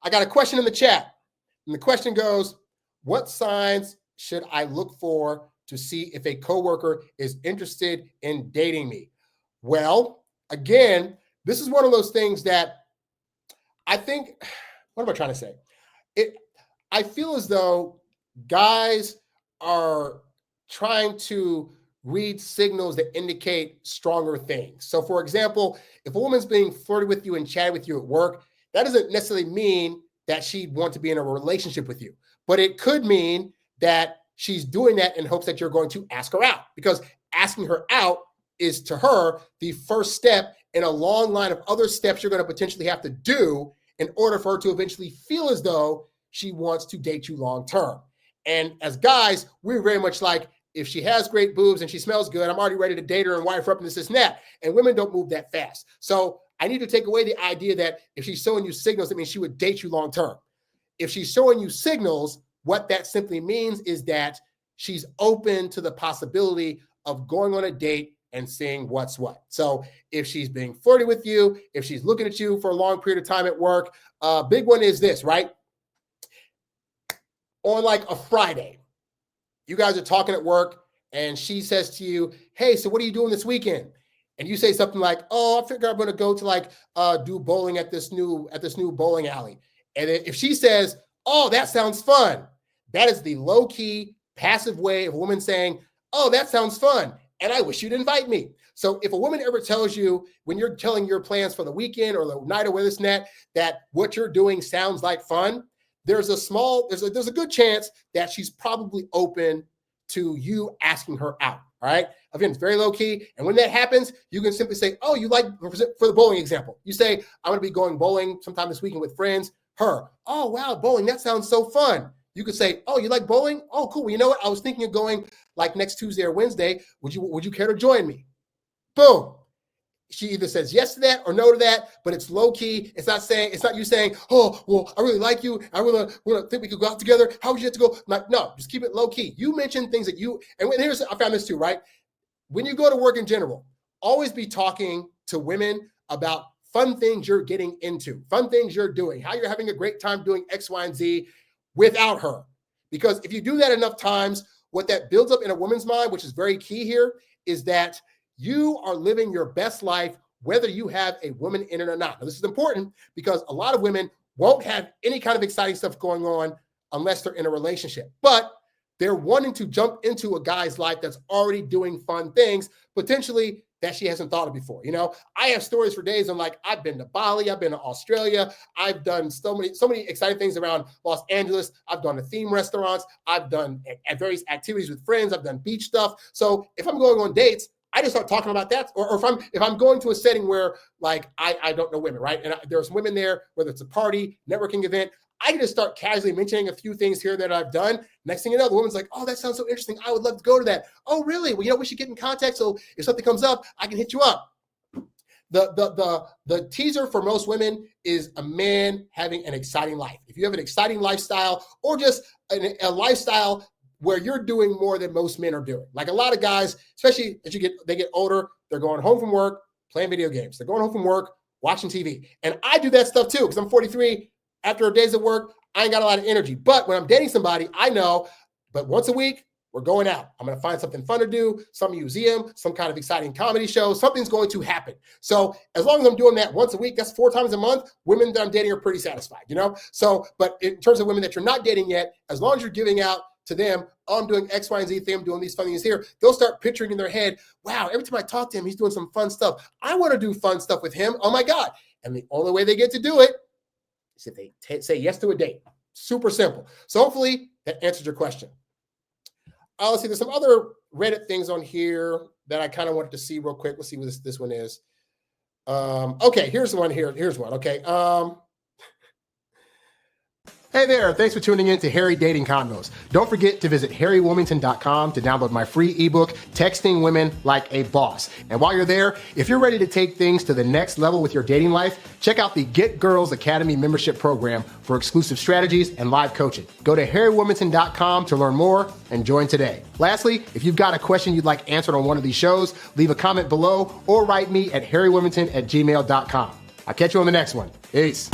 I got a question in the chat. And the question goes, what signs should I look for to see if a coworker is interested in dating me? Well, again, this is one of those things that I think, what am I trying to say? I feel as though guys are trying to read signals that indicate stronger things. So for example, if a woman's being flirty with you and chatting with you at work, that doesn't necessarily mean that she'd want to be in a relationship with you, but it could mean that she's doing that in hopes that you're going to ask her out, because asking her out is to her the first step in a long line of other steps you're going to potentially have to do in order for her to eventually feel as though she wants to date you long term. And as guys, we're very much like, if she has great boobs and she smells good, I'm already ready to date her and wife her up and this and that. And women don't move that fast. So I need to take away the idea that if she's showing you signals, that means she would date you long term. If she's showing you signals, what that simply means is that she's open to the possibility of going on a date and seeing what's what. So if she's being flirty with you, if she's looking at you for a long period of time at work, big one is this, right? On like a Friday, you guys are talking at work and she says to you, hey, so what are you doing this weekend? And you say something like, oh, I figure I'm going to go to like do bowling at this new bowling alley. And if she says, oh, that sounds fun, that is the low-key, passive way of a woman saying, oh, that sounds fun, and I wish you'd invite me. So if a woman ever tells you, when you're telling your plans for the weekend or the night or with this and that what you're doing sounds like fun, there's a good chance that she's probably open to you asking her out. All right. Again, it's very low key. And when that happens, you can simply say, oh, you like, for the bowling example, you say, I'm going to be going bowling sometime this weekend with friends. Her, oh, wow, bowling. That sounds so fun. You could say, oh, you like bowling? Oh, cool. Well, you know what? I was thinking of going like next Tuesday or Wednesday. Would you care to join me? Boom. She either says yes to that or no to that, but it's low key. It's not you saying, oh, well, I really like you. I really think we could go out together. How would you have to go? Like, no, just keep it low key. You mention things that I found this too, right? When you go to work in general, always be talking to women about fun things you're getting into, fun things you're doing, how you're having a great time doing X, Y, and Z without her. Because if you do that enough times, what that builds up in a woman's mind, which is very key here, is that you are living your best life, whether you have a woman in it or not. Now, this is important because a lot of women won't have any kind of exciting stuff going on unless they're in a relationship. But they're wanting to jump into a guy's life that's already doing fun things, potentially that she hasn't thought of before. You know, I have stories for days. I'm like, I've been to Bali, I've been to Australia, I've done so many exciting things around Los Angeles. I've gone to theme restaurants, I've done various activities with friends, I've done beach stuff. So if I'm going on dates, I just start talking about that. Or if I'm going to a setting where like I don't know women, right? And there's women there, whether it's a party, networking event, I can just start casually mentioning a few things here that I've done. Next thing you know, the woman's like, oh, that sounds so interesting. I would love to go to that. Oh, really? Well, you know, we should get in contact. So if something comes up, I can hit you up. The teaser for most women is a man having an exciting life. If you have an exciting lifestyle or just a lifestyle where you're doing more than most men are doing. Like a lot of guys, especially as they get older, they're going home from work, playing video games. They're going home from work, watching TV. And I do that stuff too, because I'm 43. After days of work, I ain't got a lot of energy. But when I'm dating somebody, I know, but once a week, we're going out. I'm going to find something fun to do, some museum, some kind of exciting comedy show. Something's going to happen. So as long as I'm doing that once a week, that's 4 times a month, women that I'm dating are pretty satisfied, you know? So, but in terms of women that you're not dating yet, as long as you're giving out to them, oh, I'm doing X, Y, and Z thing, I'm doing these fun things here, they'll start picturing in their head, wow, every time I talk to him, he's doing some fun stuff. I want to do fun stuff with him. Oh my God. And the only way they get to do it is if they say yes to a date. Super simple. So hopefully that answers your question. Let's see, there's some other Reddit things on here that I kind of wanted to see real quick. Let's see what this one is. Okay, here's the one here. Here's one. Okay. Hey there, thanks for tuning in to Harry Dating Convos. Don't forget to visit HarryWilmington.com to download my free ebook, Texting Women Like a Boss. And while you're there, if you're ready to take things to the next level with your dating life, check out the Get Girls Academy membership program for exclusive strategies and live coaching. Go to HarryWilmington.com to learn more and join today. Lastly, if you've got a question you'd like answered on one of these shows, leave a comment below or write me at HarryWilmington@gmail.com. I'll catch you on the next one. Peace.